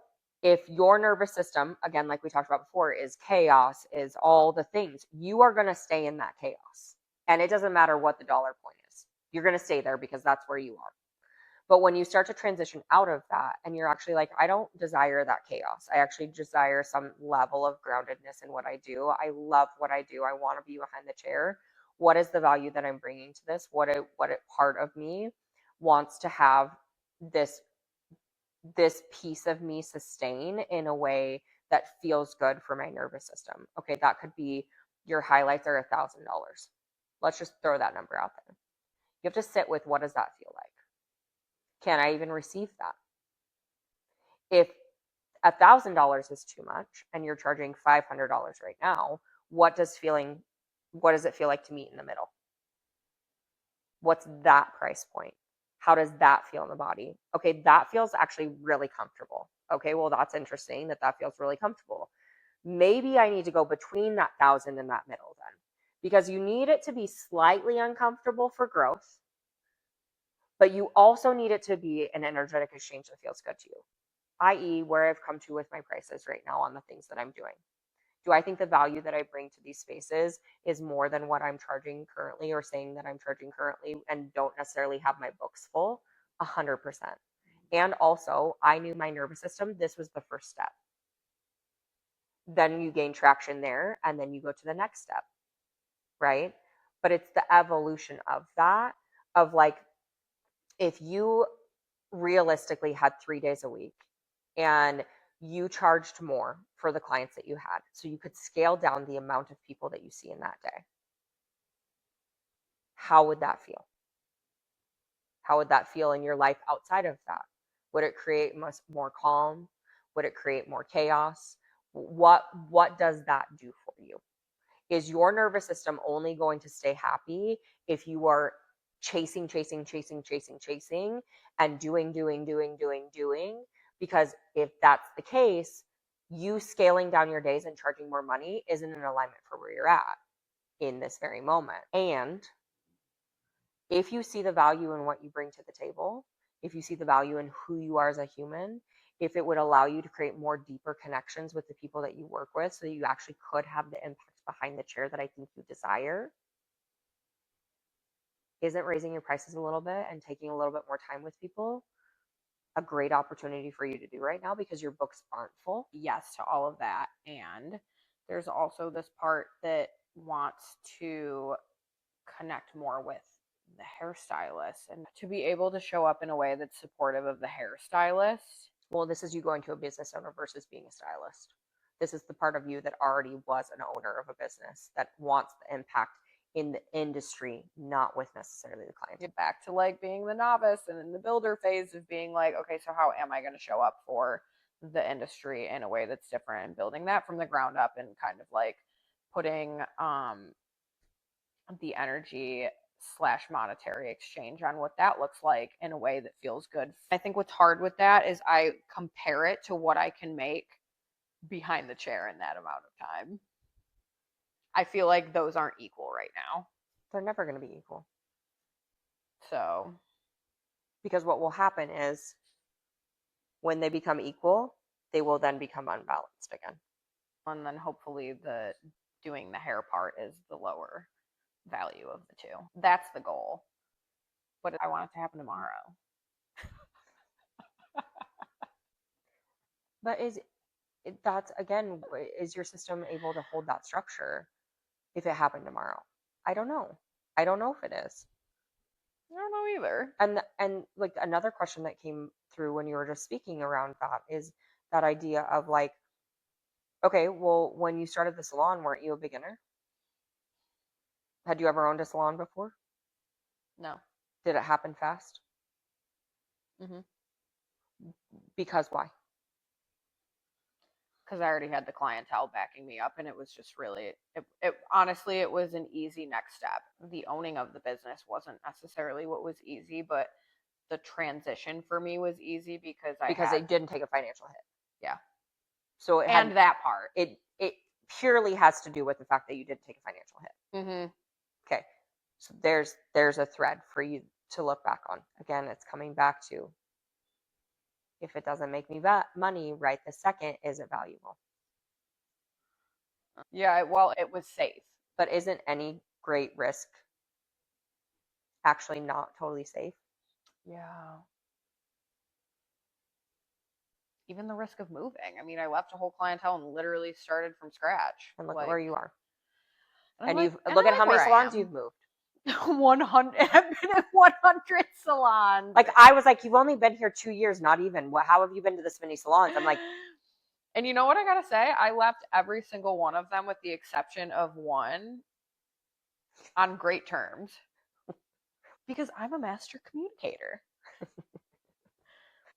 if your nervous system, again, like we talked about before, is chaos, is all the things, you are going to stay in that chaos. And it doesn't matter what the dollar point is. You're going to stay there because that's where you are. But when you start to transition out of that and you're actually like, I don't desire that chaos. I actually desire some level of groundedness in what I do. I love what I do. I want to be behind the chair. What is the value that I'm bringing to this? What part of me wants to have this piece of me sustain in a way that feels good for my nervous system. Okay, that could be your highlights are $1,000. Let's just throw that number out there. You have to sit with, what does that feel like? Can I even receive that? If $1,000 is too much and you're charging $500 right now, what does it feel like to meet in the middle? What's that price point? How does that feel in the body? Okay, that feels actually really comfortable. Okay, well, that's interesting that feels really comfortable. Maybe I need to go between that 1,000 and that middle then, because you need it to be slightly uncomfortable for growth, but you also need it to be an energetic exchange that feels good to you, i.e., where I've come to with my prices right now on the things that I'm doing. Do I think the value that I bring to these spaces is more than what I'm charging currently, or saying that I'm charging currently, and don't necessarily have my books full? 100%. And also, I knew my nervous system, this was the first step. Then you gain traction there, and then you go to the next step, right? But it's the evolution of that, of like, if you realistically had 3 days a week and you charged more for the clients that you had, so you could scale down the amount of people that you see in that day, how would that feel? How would that feel in your life outside of that? Would it create more calm? Would it create more chaos? What does that do for you? Is your nervous system only going to stay happy if you are chasing and doing? Because if that's the case, you scaling down your days and charging more money isn't in alignment for where you're at in this very moment. And if you see the value in what you bring to the table, if you see the value in who you are as a human, if it would allow you to create more deeper connections with the people that you work with, so you actually could have the impact behind the chair that I think you desire, isn't raising your prices a little bit and taking a little bit more time with people a great opportunity for you to do right now because your books aren't full? Yes to all of that. And there's also this part that wants to connect more with the hairstylist and to be able to show up in a way that's supportive of the hairstylist. Well, this is you going to a business owner versus being a stylist. This is the part of you that already was an owner of a business that wants the impact in the industry, not with necessarily the client. Get back to like being the novice and in the builder phase of being like, okay, so how am I going to show up for the industry in a way that's different, and building that from the ground up and kind of like putting the energy / monetary exchange on what that looks like in a way that feels good. I think what's hard with that is I compare it to what I can make behind the chair in that amount of time. I feel like those aren't equal right now. They're never going to be equal. So, because what will happen is when they become equal, they will then become unbalanced again. And then hopefully the doing the hair part is the lower value of the two. That's the goal. But I want it to happen tomorrow. But is your system able to hold that structure if it happened tomorrow? I don't know. I don't know if it is. I don't know either. And like another question that came through when you were just speaking around that is that idea of like, okay, well, when you started the salon, weren't you a beginner? Had you ever owned a salon before? No. Did it happen fast? Mm-hmm. Because why? Because I already had the clientele backing me up, and it was just really, honestly, it was an easy next step. The owning of the business wasn't necessarily what was easy, but the transition for me was easy because it didn't take a financial hit. Yeah. So that part. It purely has to do with the fact that you didn't take a financial hit. Mm-hmm. Okay. So there's a thread for you to look back on. Again, it's coming back to, if it doesn't make me money right this second, is it valuable? Yeah, well, it was safe. But isn't any great risk actually not totally safe? Yeah. Even the risk of moving. I mean, I left a whole clientele and literally started from scratch. And look at where you are. And look at how many salons you've moved. 100. I've been in 100 salons. Like, I was like, you've only been here 2 years, not even. How have you been to this many salons? I'm like, And you know what I gotta say? I left every single one of them with the exception of one on great terms because I'm a master communicator.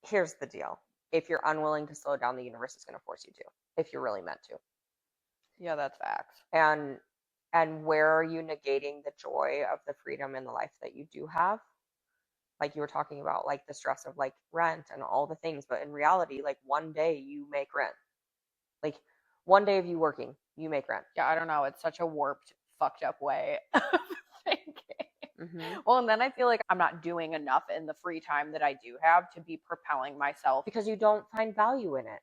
Here's the deal. If you're unwilling to slow down, the universe is going to force you to, if you're really meant to. Yeah, that's facts. And where are you negating the joy of the freedom in the life that you do have? Like you were talking about, like the stress of like rent and all the things, but in reality, like one day you make rent. Like one day of you working, you make rent. Yeah, I don't know. It's such a warped, fucked up way of thinking. Mm-hmm. Well, and then I feel like I'm not doing enough in the free time that I do have to be propelling myself. Because you don't find value in it.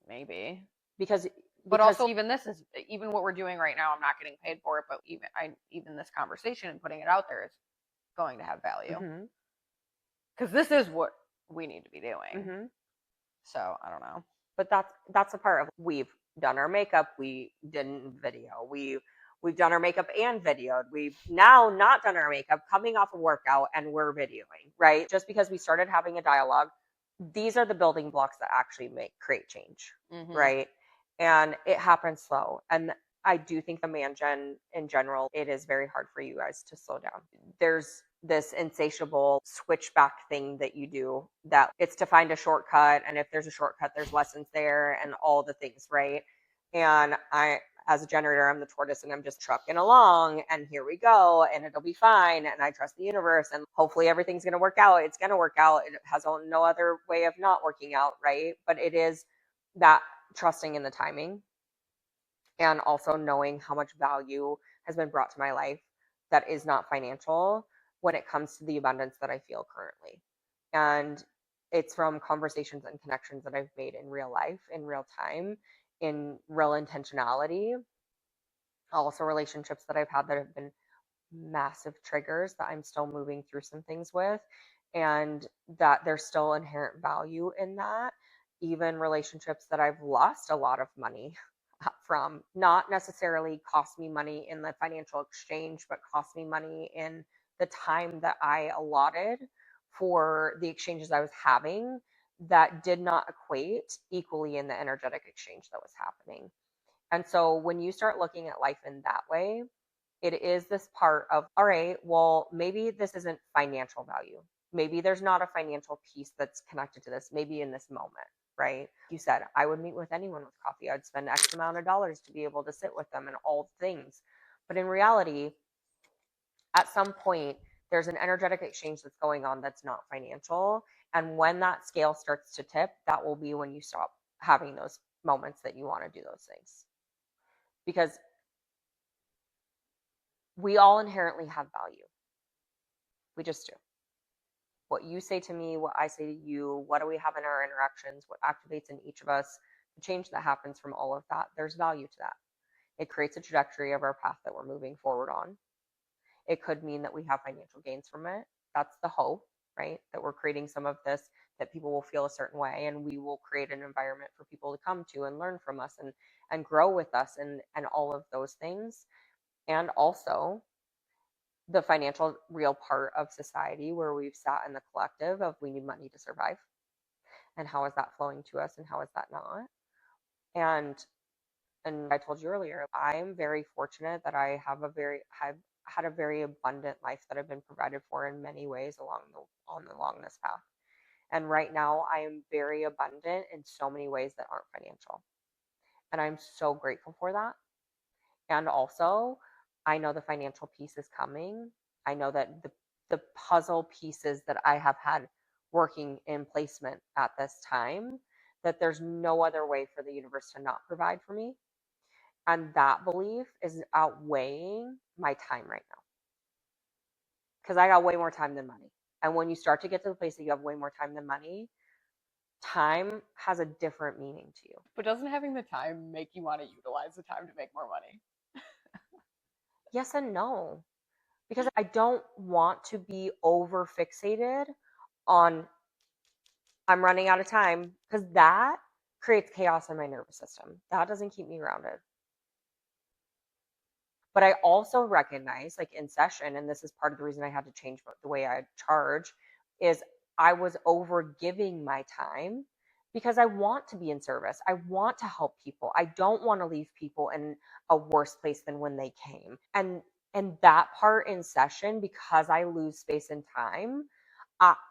Maybe. Because But also, even this is even what we're doing right now. I'm not getting paid for it, but even this conversation and putting it out there is going to have value because this is what we need to be doing. Mm-hmm. So I don't know. But that's a part of we've done our makeup, we didn't video, we've done our makeup and videoed, we've now not done our makeup, coming off a workout, and we're videoing, right? Just because we started having a dialogue, these are the building blocks that actually create change, right? And it happens slow. And I do think the man gen in general, it is very hard for you guys to slow down. There's this insatiable switchback thing that you do that it's to find a shortcut. And if there's a shortcut, there's lessons there and all the things, right? And as a generator, I'm the tortoise and I'm just trucking along and here we go and it'll be fine. And I trust the universe and hopefully everything's going to work out. It's going to work out. It has no other way of not working out, right? But it is that trusting in the timing and also knowing how much value has been brought to my life that is not financial when it comes to the abundance that I feel currently. And it's from conversations and connections that I've made in real life, in real time, in real intentionality. Also, relationships that I've had that have been massive triggers that I'm still moving through some things with, and that there's still inherent value in that. Even relationships that I've lost a lot of money from, not necessarily cost me money in the financial exchange, but cost me money in the time that I allotted for the exchanges I was having that did not equate equally in the energetic exchange that was happening. And so when you start looking at life in that way, it is this part of, all right, well, maybe this isn't financial value. Maybe there's not a financial piece that's connected to this, maybe in this moment, right? You said, I would meet with anyone with coffee. I'd spend X amount of dollars to be able to sit with them and all things. But in reality, at some point, there's an energetic exchange that's going on that's not financial. And when that scale starts to tip, that will be when you stop having those moments that you want to do those things. Because we all inherently have value. We just do. What you say to me, what I say to you, what do we have in our interactions, what activates in each of us, the change that happens from all of that, there's value to that. It creates a trajectory of our path that we're moving forward on. It could mean that we have financial gains from it. That's the hope, right? That we're creating some of this, that people will feel a certain way, and we will create an environment for people to come to and learn from us and grow with us and all of those things. And also the financial real part of society where we've sat in the collective of we need money to survive. And how is that flowing to us and how is that not? And I told you earlier, I'm very fortunate that I've had a very abundant life that I've been provided for in many ways along this path. And right now I am very abundant in so many ways that aren't financial. And I'm so grateful for that. And also, I know the financial piece is coming. I know that the puzzle pieces that I have had working in placement at this time, that there's no other way for the universe to not provide for me. And that belief is outweighing my time right now. Because I got way more time than money. And when you start to get to the place that you have way more time than money, time has a different meaning to you. But doesn't having the time make you want to utilize the time to make more money? Yes and no. Because I don't want to be over fixated on I'm running out of time, because that creates chaos in my nervous system. That doesn't keep me grounded. But I also recognize, like in session, and this is part of the reason I had to change the way I charge, is I was over giving my time because I want to be in service. I want to help people. I don't want to leave people in a worse place than when they came. And that part in session, because I lose space and time,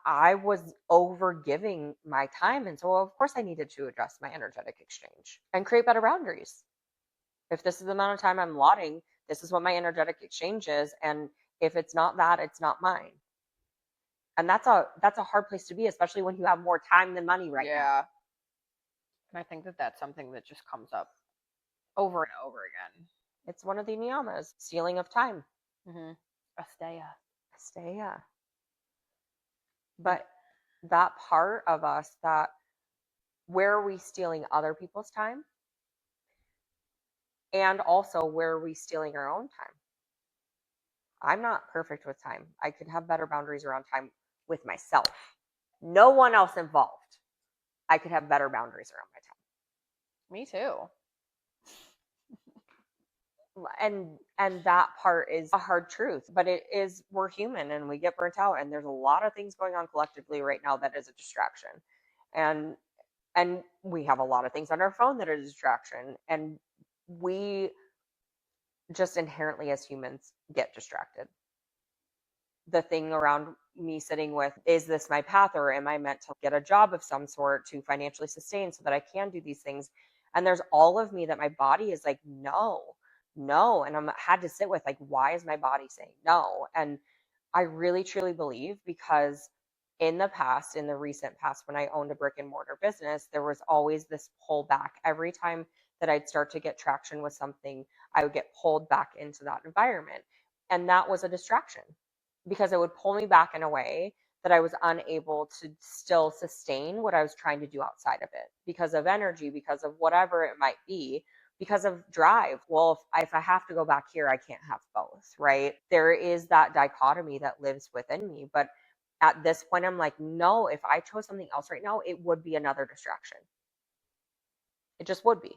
I was over giving my time. And so, of course, I needed to adjust my energetic exchange and create better boundaries. If this is the amount of time I'm allotting, this is what my energetic exchange is. And if it's not that, it's not mine. And that's a hard place to be, especially when you have more time than money right now. Yeah. And I think that that's something that just comes up over and over again. It's one of the niyamas, stealing of time. Mm-hmm. Asteya. Asteya. But that part of us that, where are we stealing other people's time? And also, where are we stealing our own time? I'm not perfect with time. I could have better boundaries around time with myself. No one else involved. I could have better boundaries around my time. Me too. And that part is a hard truth, but it is, we're human and we get burnt out, and there's a lot of things going on collectively right now that is a distraction. And we have a lot of things on our phone that are a distraction, and we just inherently as humans get distracted. The thing around me sitting with, is this my path, or am I meant to get a job of some sort to financially sustain so that I can do these things? And there's all of me that my body is like, no. And I had to sit with, like, why is my body saying no? And I really truly believe, because in the past, in the recent past, when I owned a brick and mortar business, there was always this pullback. Every time that I'd start to get traction with something, I would get pulled back into that environment. And that was a distraction, because it would pull me back in a way that I was unable to still sustain what I was trying to do outside of it, because of energy, because of whatever it might be, because of drive. Well, if I have to go back here, I can't have both, right? There is that dichotomy that lives within me. But at this point, I'm like, no, if I chose something else right now, it would be another distraction. It just would be.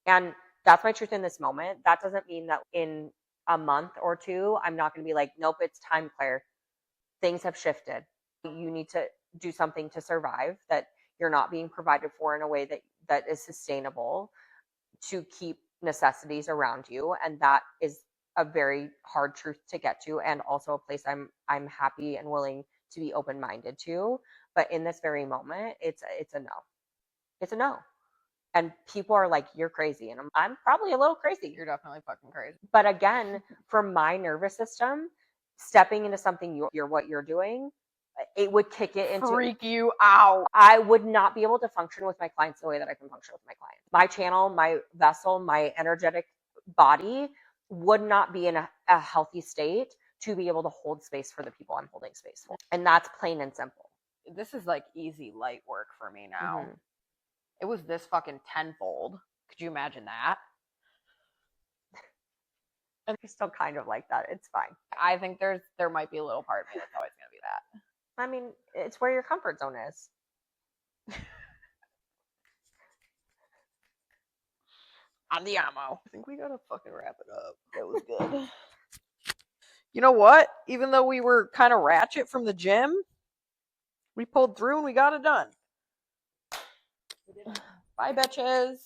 And that's my truth in this moment. That doesn't mean that in a month or two, I'm not going to be like, nope, it's time, Claire. Things have shifted. You need to do something to survive, that you're not being provided for in a way that is sustainable, to keep necessities around you. And that is a very hard truth to get to, and also a place I'm happy and willing to be open-minded to. But in this very moment, it's a no. It's a no. And people are like, you're crazy. And I'm probably a little crazy. You're definitely fucking crazy. But again, for my nervous system, stepping into something you're what you're doing, it would kick it into, freak you out. I would not be able to function with my clients the way that I can function with my clients. My channel, my vessel, my energetic body would not be in a healthy state to be able to hold space for the people I'm holding space for. And that's plain and simple. This is like easy light work for me now. Mm-hmm. It was this fucking tenfold. Could you imagine that? And you're still kind of like that. It's fine. I think there might be a little part of me that's always gonna be that. I mean, it's where your comfort zone is. Andiamo. I think we gotta fucking wrap it up. That was good. You know what? Even though we were kind of ratchet from the gym, we pulled through and we got it done. Bye, bitches.